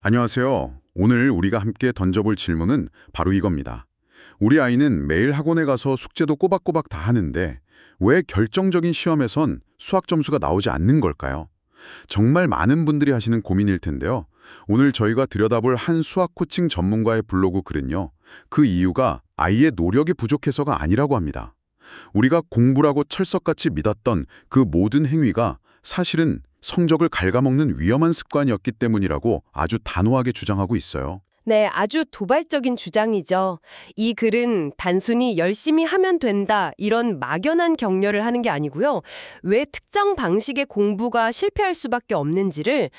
안녕하세요. 오늘 우리가 함께 던져볼 질문은 바로 이겁니다. 우리 아이는 매일 학원에 가서 숙제도 꼬박꼬박 다 하는데 왜 결정적인 시험에선 수학 점수가 나오지 않는 걸까요? 정말 많은 분들이 하시는 고민일 텐데요. 오늘 저희가 들여다볼 한 수학 코칭 전문가의 블로그 글은요. 그 이유가 아이의 노력이 부족해서가 아니라고 합니다. 우리가 공부라고 철석같이 믿었던 그 모든 행위가 사실은 성적을 갉아먹는 위험한 습관이었기 때문이라고 아주 단호하게 주장하고 있어요. 네, 아주 도발적인 주장이죠. 이 글은 단순히 열심히 하면 된다 이런 막연한 격려를 하는 게 아니고요. 왜 특정 방식의 공부가 실패할 수밖에 없는지를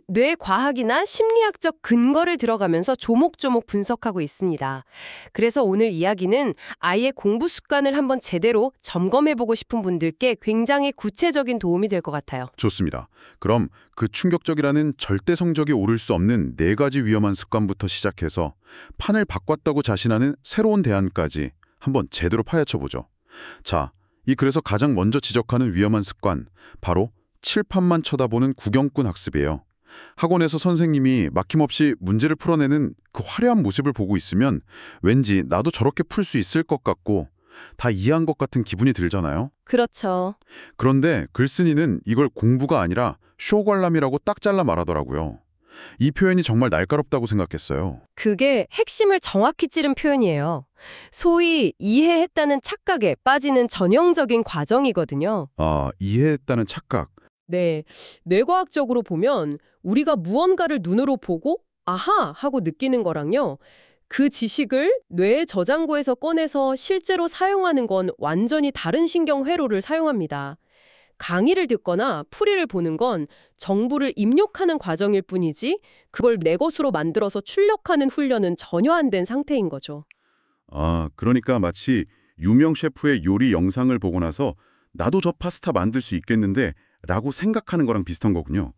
뇌 과학이나 심리학적 근거를 들어가면서 조목조목 분석하고 있습니다. 그래서 오늘 이야기는 아이의 공부 습관을 한번 제대로 점검해보고 싶은 분들께 굉장히 구체적인 도움이 될 것 같아요. 좋습니다. 그럼 그 충격적이라는 절대 성적이 오를 수 없는 4가지 위험한 습관부터 시작해서 판을 바꿨다고 자신하는 새로운 대안까지 한번 제대로 파헤쳐보죠. 자, 이 글에서 가장 먼저 지적하는 위험한 습관, 바로 칠판만 쳐다보는 구경꾼 학습이에요. 학원에서 선생님이 막힘없이 문제를 풀어내는 그 화려한 모습을 보고 있으면 왠지 나도 저렇게 풀 수 있을 것 같고 다 이해한 것 같은 기분이 들잖아요. 그렇죠. 그런데 글쓴이는 이걸 공부가 아니라 쇼관람이라고 딱 잘라 말하더라고요. 이 표현이 정말 날카롭다고 생각했어요. 그게 핵심을 정확히 찌른 표현이에요. 소위 이해했다는 착각에 빠지는 전형적인 과정이거든요. 아, 이해했다는 착각. 네, 뇌과학적으로 보면 우리가 무언가를 눈으로 보고 아하 하고 느끼는 거랑요. 그 지식을 뇌의 저장고에서 꺼내서 실제로 사용하는 건 완전히 다른 신경 회로를 사용합니다. 강의를 듣거나 풀이를 보는 건 정보를 입력하는 과정일 뿐이지 그걸 내 것으로 만들어서 출력하는 훈련은 전혀 안 된 상태인 거죠. 아, 그러니까 마치 유명 셰프의 요리 영상을 보고 나서 나도 저 파스타 만들 수 있겠는데 라고 생각하는 거랑 비슷한 거군요.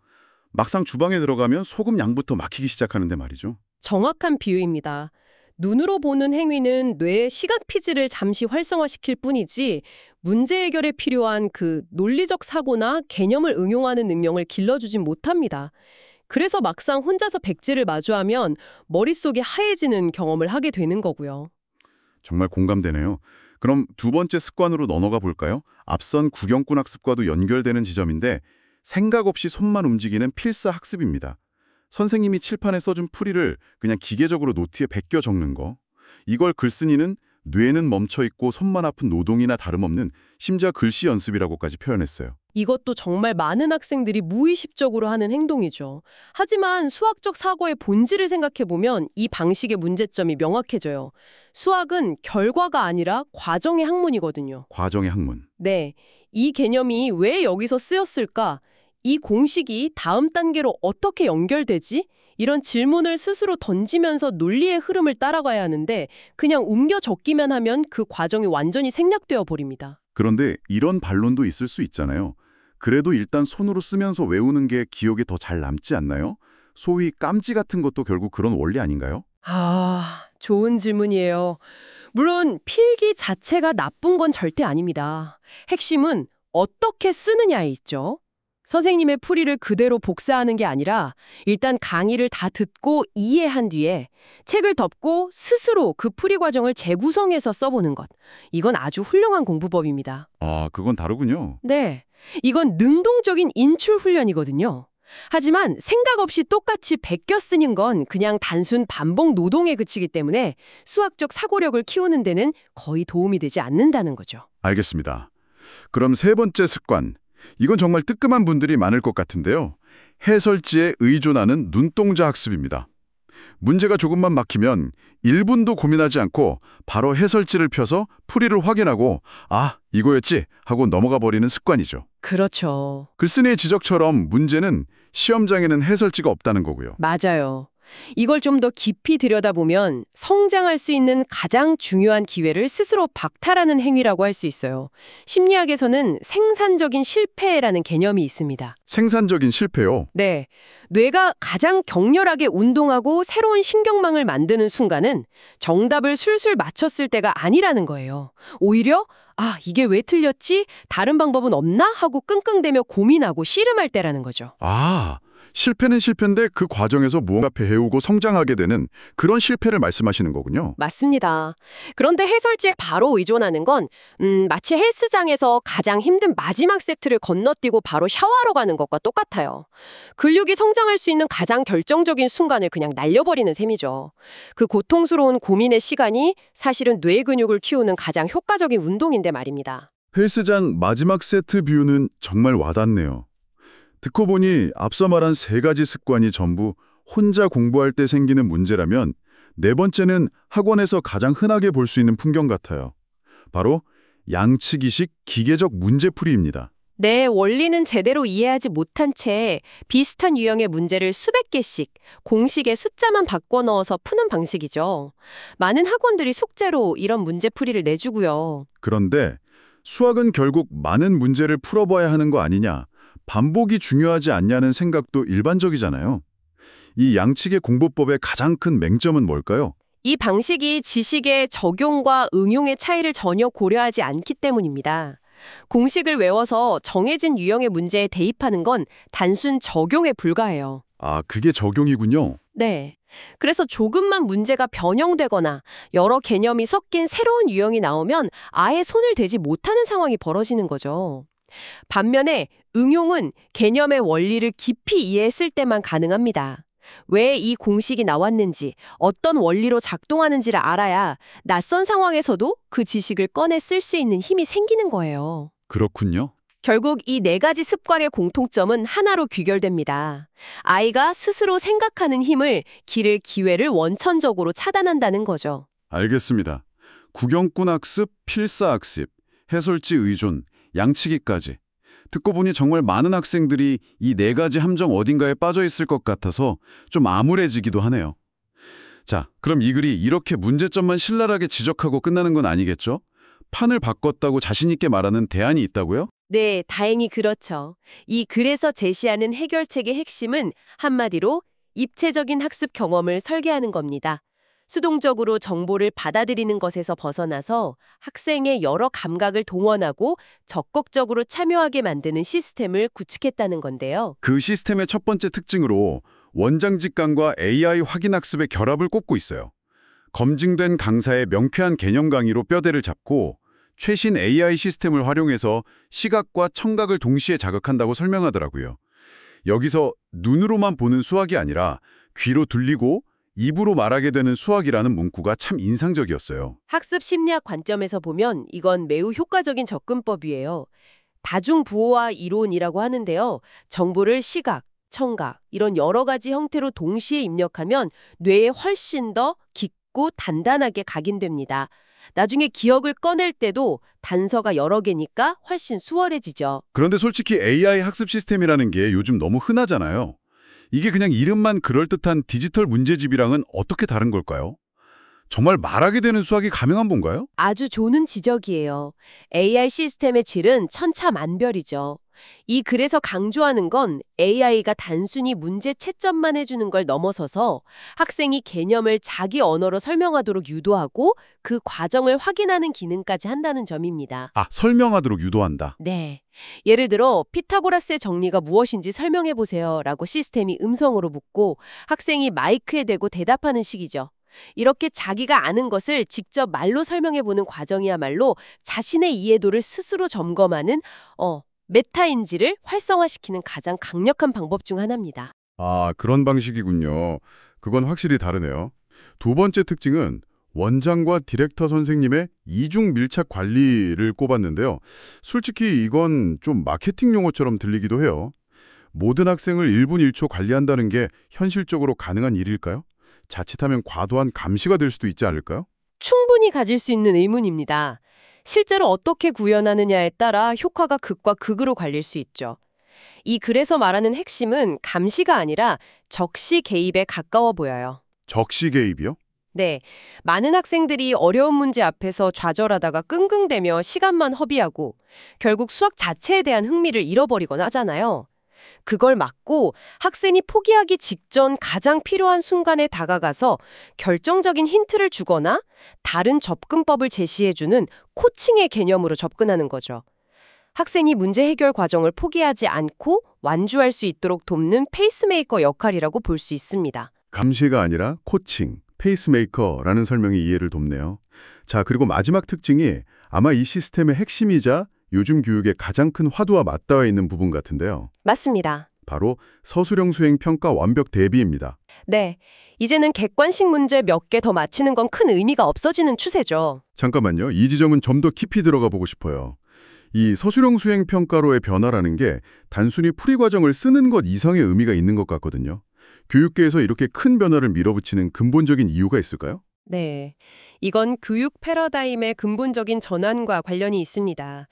막상 주방에 들어가면 소금 양부터 막히기 시작하는데 말이죠. 정확한 비유입니다. 눈으로 보는 행위는 뇌의 시각 피지를 잠시 활성화시킬 뿐이지 문제 해결에 필요한 그 논리적 사고나 개념을 응용하는 능력을 길러주진 못합니다. 그래서 막상 혼자서 백지를 마주하면 머릿속이 하얘지는 경험을 하게 되는 거고요. 정말 공감되네요. 그럼 두 번째 습관으로 넘어가 볼까요? 앞선 구경꾼 학습과도 연결되는 지점인데 생각 없이 손만 움직이는 필사 학습입니다. 선생님이 칠판에 써준 풀이를 그냥 기계적으로 노트에 베껴 적는 거. 이걸 글쓴이는 뇌는 멈춰있고 손만 아픈 노동이나 다름없는 심지어 글씨 연습이라고까지 표현했어요. 이것도 정말 많은 학생들이 무의식적으로 하는 행동이죠. 하지만 수학적 사고의 본질을 생각해보면 이 방식의 문제점이 명확해져요. 수학은 결과가 아니라 과정의 학문이거든요. 과정의 학문. 네, 이 개념이 왜 여기서 쓰였을까? 이 공식이 다음 단계로 어떻게 연결되지? 이런 질문을 스스로 던지면서 논리의 흐름을 따라가야 하는데 그냥 옮겨 적기만 하면 그 과정이 완전히 생략되어 버립니다. 그런데 이런 반론도 있을 수 있잖아요. 그래도 일단 손으로 쓰면서 외우는 게 기억에 더 잘 남지 않나요? 소위 깜지 같은 것도 결국 그런 원리 아닌가요? 아, 좋은 질문이에요. 물론 필기 자체가 나쁜 건 절대 아닙니다. 핵심은 어떻게 쓰느냐에 있죠. 선생님의 풀이를 그대로 복사하는 게 아니라 일단 강의를 다 듣고 이해한 뒤에 책을 덮고 스스로 그 풀이 과정을 재구성해서 써보는 것. 이건 아주 훌륭한 공부법입니다. 아, 그건 다르군요. 네, 이건 능동적인 인출 훈련이거든요. 하지만 생각 없이 똑같이 베껴 쓰는 건 그냥 단순 반복 노동에 그치기 때문에 수학적 사고력을 키우는 데는 거의 도움이 되지 않는다는 거죠. 알겠습니다. 그럼 세 번째 습관. 이건 정말 뜨끔한 분들이 많을 것 같은데요. 해설지에 의존하는 눈동자 학습입니다. 문제가 조금만 막히면 1분도 고민하지 않고 바로 해설지를 펴서 풀이를 확인하고 아, 이거였지 하고 넘어가 버리는 습관이죠. 그렇죠. 글쓴이의 지적처럼 문제는 시험장에는 해설지가 없다는 거고요. 맞아요. 이걸 좀 더 깊이 들여다보면 성장할 수 있는 가장 중요한 기회를 스스로 박탈하는 행위라고 할 수 있어요. 심리학에서는 생산적인 실패라는 개념이 있습니다. 생산적인 실패요. 네, 뇌가 가장 격렬하게 운동하고 새로운 신경망을 만드는 순간은 정답을 술술 맞췄을 때가 아니라는 거예요. 오히려 아, 이게 왜 틀렸지? 다른 방법은 없나? 하고 끙끙대며 고민하고 씨름할 때라는 거죠. 아, 실패는 실패인데 그 과정에서 무언가 배우고 성장하게 되는 그런 실패를 말씀하시는 거군요. 맞습니다. 그런데 해설지에 바로 의존하는 건 마치 헬스장에서 가장 힘든 마지막 세트를 건너뛰고 바로 샤워하러 가는 것과 똑같아요. 근육이 성장할 수 있는 가장 결정적인 순간을 그냥 날려버리는 셈이죠. 그 고통스러운 고민의 시간이 사실은 뇌 근육을 키우는 가장 효과적인 운동인데 말입니다. 헬스장 마지막 세트 뷰는 정말 와닿네요. 듣고 보니 앞서 말한 세 가지 습관이 전부 혼자 공부할 때 생기는 문제라면 네 번째는 학원에서 가장 흔하게 볼 수 있는 풍경 같아요. 바로 양측이식 기계적 문제풀이입니다. 네, 원리는 제대로 이해하지 못한 채 비슷한 유형의 문제를 수백 개씩 공식의 숫자만 바꿔 넣어서 푸는 방식이죠. 많은 학원들이 숙제로 이런 문제풀이를 내주고요. 그런데 수학은 결국 많은 문제를 풀어봐야 하는 거 아니냐, 반복이 중요하지 않냐는 생각도 일반적이잖아요. 이 양측의 공부법의 가장 큰 맹점은 뭘까요? 이 방식이 지식의 적용과 응용의 차이를 전혀 고려하지 않기 때문입니다. 공식을 외워서 정해진 유형의 문제에 대입하는 건 단순 적용에 불과해요. 아, 그게 적용이군요. 네. 그래서 조금만 문제가 변형되거나 여러 개념이 섞인 새로운 유형이 나오면 아예 손을 대지 못하는 상황이 벌어지는 거죠. 반면에 응용은 개념의 원리를 깊이 이해했을 때만 가능합니다. 왜 이 공식이 나왔는지, 어떤 원리로 작동하는지를 알아야 낯선 상황에서도 그 지식을 꺼내 쓸 수 있는 힘이 생기는 거예요. 그렇군요. 결국 이 네 가지 습관의 공통점은 하나로 귀결됩니다. 아이가 스스로 생각하는 힘을 기를 기회를 원천적으로 차단한다는 거죠. 알겠습니다. 구경꾼 학습, 필사 학습, 해설지 의존, 양치기까지. 듣고 보니 정말 많은 학생들이 이 네 가지 함정 어딘가에 빠져 있을 것 같아서 좀 암울해지기도 하네요. 자, 그럼 이 글이 이렇게 문제점만 신랄하게 지적하고 끝나는 건 아니겠죠? 판을 바꿨다고 자신 있게 말하는 대안이 있다고요? 네, 다행히 그렇죠. 이 글에서 제시하는 해결책의 핵심은 한마디로 입체적인 학습 경험을 설계하는 겁니다. 수동적으로 정보를 받아들이는 것에서 벗어나서 학생의 여러 감각을 동원하고 적극적으로 참여하게 만드는 시스템을 구축했다는 건데요. 그 시스템의 첫 번째 특징으로 원장 직강과 AI 확인 학습의 결합을 꼽고 있어요. 검증된 강사의 명쾌한 개념 강의로 뼈대를 잡고 최신 AI 시스템을 활용해서 시각과 청각을 동시에 자극한다고 설명하더라고요. 여기서 눈으로만 보는 수학이 아니라 귀로 들리고 입으로 말하게 되는 수학이라는 문구가 참 인상적이었어요. 학습 심리학 관점에서 보면 이건 매우 효과적인 접근법이에요. 다중부호화 이론이라고 하는데요. 정보를 시각, 청각 이런 여러 가지 형태로 동시에 입력하면 뇌에 훨씬 더 깊고 단단하게 각인됩니다. 나중에 기억을 꺼낼 때도 단서가 여러 개니까 훨씬 수월해지죠. 그런데 솔직히 AI 학습 시스템이라는 게 요즘 너무 흔하잖아요. 이게 그냥 이름만 그럴듯한 디지털 문제집이랑은 어떻게 다른 걸까요? 정말 말하게 되는 수학이 가능한 건가요? 아주 좋은 지적이에요. AI 시스템의 질은 천차만별이죠. 이 글에서 강조하는 건 AI가 단순히 문제 채점만 해주는 걸 넘어서서 학생이 개념을 자기 언어로 설명하도록 유도하고 그 과정을 확인하는 기능까지 한다는 점입니다. 아, 설명하도록 유도한다. 네. 예를 들어 피타고라스의 정리가 무엇인지 설명해보세요 라고 시스템이 음성으로 묻고 학생이 마이크에 대고 대답하는 식이죠. 이렇게 자기가 아는 것을 직접 말로 설명해보는 과정이야말로 자신의 이해도를 스스로 점검하는 메타인지를 활성화시키는 가장 강력한 방법 중 하나입니다. 아, 그런 방식이군요. 그건 확실히 다르네요. 두 번째 특징은 원장과 디렉터 선생님의 이중 밀착 관리를 꼽았는데요. 솔직히 이건 좀 마케팅 용어처럼 들리기도 해요. 모든 학생을 1분 1초 관리한다는 게 현실적으로 가능한 일일까요? 자칫하면 과도한 감시가 될 수도 있지 않을까요? 충분히 가질 수 있는 의문입니다. 실제로 어떻게 구현하느냐에 따라 효과가 극과 극으로 갈릴 수 있죠. 이 글에서 말하는 핵심은 감시가 아니라 적시 개입에 가까워 보여요. 적시 개입이요? 네, 많은 학생들이 어려운 문제 앞에서 좌절하다가 끙끙대며 시간만 허비하고 결국 수학 자체에 대한 흥미를 잃어버리거나 하잖아요. 그걸 막고 학생이 포기하기 직전 가장 필요한 순간에 다가가서 결정적인 힌트를 주거나 다른 접근법을 제시해주는 코칭의 개념으로 접근하는 거죠. 학생이 문제 해결 과정을 포기하지 않고 완주할 수 있도록 돕는 페이스메이커 역할이라고 볼 수 있습니다. 감시가 아니라 코칭, 페이스메이커라는 설명이 이해를 돕네요. 자, 그리고 마지막 특징이 아마 이 시스템의 핵심이자 요즘 교육의 가장 큰 화두와 맞닿아 있는 부분 같은데요. 맞습니다. 바로 서술형 수행 평가 완벽 대비입니다. 네, 이제는 객관식 문제 몇 개 더 맞히는 건 큰 의미가 없어지는 추세죠. 잠깐만요. 이 지점은 좀 더 깊이 들어가 보고 싶어요. 이 서술형 수행 평가로의 변화라는 게 단순히 풀이 과정을 쓰는 것 이상의 의미가 있는 것 같거든요. 교육계에서 이렇게 큰 변화를 밀어붙이는 근본적인 이유가 있을까요? 네, 이건 교육 패러다임의 근본적인 전환과 관련이 있습니다.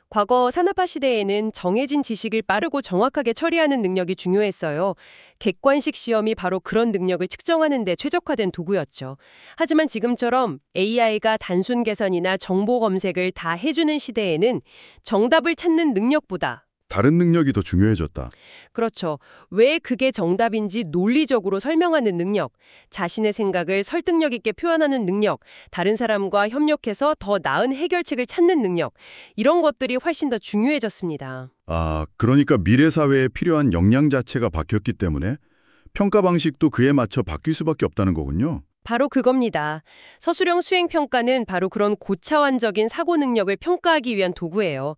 과거 산업화 시대에는 정해진 지식을 빠르고 정확하게 처리하는 능력이 중요했어요. 객관식 시험이 바로 그런 능력을 측정하는 데 최적화된 도구였죠. 하지만 지금처럼 AI가 단순 계산이나 정보 검색을 다 해주는 시대에는 정답을 찾는 능력보다 다른 능력이 더 중요해졌다. 그렇죠. 왜 그게 정답인지 논리적으로 설명하는 능력, 자신의 생각을 설득력 있게 표현하는 능력, 다른 사람과 협력해서 더 나은 해결책을 찾는 능력, 이런 것들이 훨씬 더 중요해졌습니다. 아, 그러니까 미래 사회에 필요한 역량 자체가 바뀌었기 때문에 평가 방식도 그에 맞춰 바뀔 수밖에 없다는 거군요. 바로 그겁니다. 서술형 수행평가는 바로 그런 고차원적인 사고 능력을 평가하기 위한 도구예요.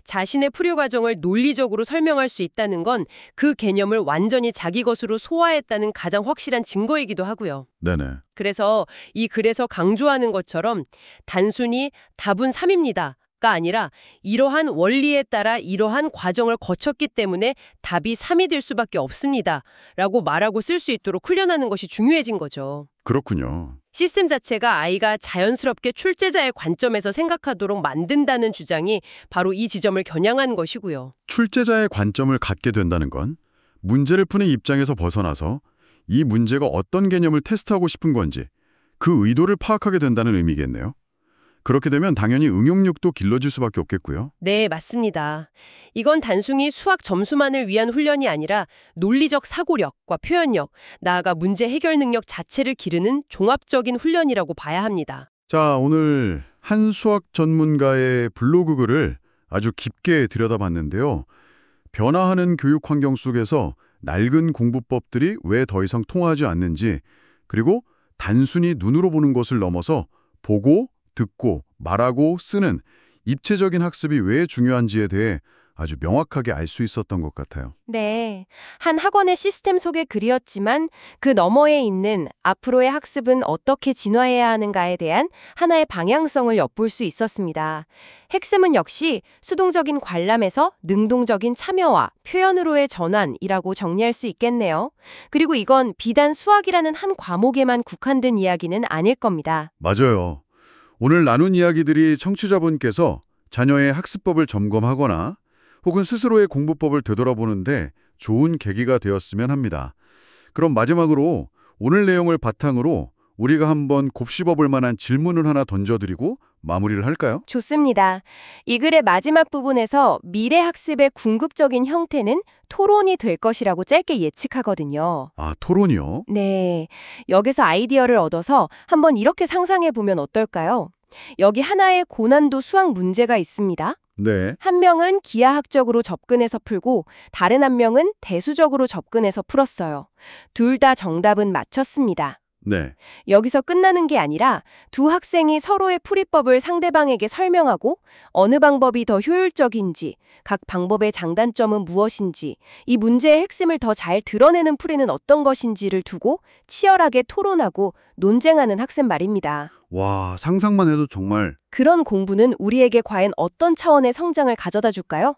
자신의 풀이 과정을 논리적으로 설명할 수 있다는 건 그 개념을 완전히 자기 것으로 소화했다는 가장 확실한 증거이기도 하고요. 네네. 그래서 이 글에서 강조하는 것처럼 단순히 답은 3입니다. 가 아니라 이러한 원리에 따라 이러한 과정을 거쳤기 때문에 답이 3이 될 수밖에 없습니다. 라고 말하고 쓸 수 있도록 훈련하는 것이 중요해진 거죠. 그렇군요. 시스템 자체가 아이가 자연스럽게 출제자의 관점에서 생각하도록 만든다는 주장이 바로 이 지점을 겨냥한 것이고요. 출제자의 관점을 갖게 된다는 건 문제를 푸는 입장에서 벗어나서 이 문제가 어떤 개념을 테스트하고 싶은 건지 그 의도를 파악하게 된다는 의미겠네요. 그렇게 되면 당연히 응용력도 길러질 수밖에 없겠고요. 네, 맞습니다. 이건 단순히 수학 점수만을 위한 훈련이 아니라 논리적 사고력과 표현력, 나아가 문제 해결 능력 자체를 기르는 종합적인 훈련이라고 봐야 합니다. 자, 오늘 한 수학 전문가의 블로그 글을 아주 깊게 들여다봤는데요. 변화하는 교육 환경 속에서 낡은 공부법들이 왜 더 이상 통하지 않는지, 그리고 단순히 눈으로 보는 것을 넘어서 보고, 듣고, 말하고, 쓰는 입체적인 학습이 왜 중요한지에 대해 아주 명확하게 알 수 있었던 것 같아요. 네, 한 학원의 시스템 속의 글이었지만 그 너머에 있는 앞으로의 학습은 어떻게 진화해야 하는가에 대한 하나의 방향성을 엿볼 수 있었습니다. 핵심은 역시 수동적인 관람에서 능동적인 참여와 표현으로의 전환이라고 정리할 수 있겠네요. 그리고 이건 비단 수학이라는 한 과목에만 국한된 이야기는 아닐 겁니다. 맞아요. 오늘 나눈 이야기들이 청취자분께서 자녀의 학습법을 점검하거나 혹은 스스로의 공부법을 되돌아보는데 좋은 계기가 되었으면 합니다. 그럼 마지막으로 오늘 내용을 바탕으로 우리가 한번 곱씹어볼 만한 질문을 하나 던져드리고 마무리를 할까요? 좋습니다. 이 글의 마지막 부분에서 미래 학습의 궁극적인 형태는 토론이 될 것이라고 짧게 예측하거든요. 아, 토론이요? 네, 여기서 아이디어를 얻어서 한번 이렇게 상상해 보면 어떨까요? 여기 하나의 고난도 수학 문제가 있습니다. 네. 한 명은 기하학적으로 접근해서 풀고 다른 한 명은 대수적으로 접근해서 풀었어요. 둘 다 정답은 맞췄습니다. 네. 여기서 끝나는 게 아니라 두 학생이 서로의 풀이법을 상대방에게 설명하고 어느 방법이 더 효율적인지, 각 방법의 장단점은 무엇인지, 이 문제의 핵심을 더 잘 드러내는 풀이는 어떤 것인지를 두고 치열하게 토론하고 논쟁하는 학생 말입니다. 와, 상상만 해도 정말 그런 공부는 우리에게 과연 어떤 차원의 성장을 가져다 줄까요?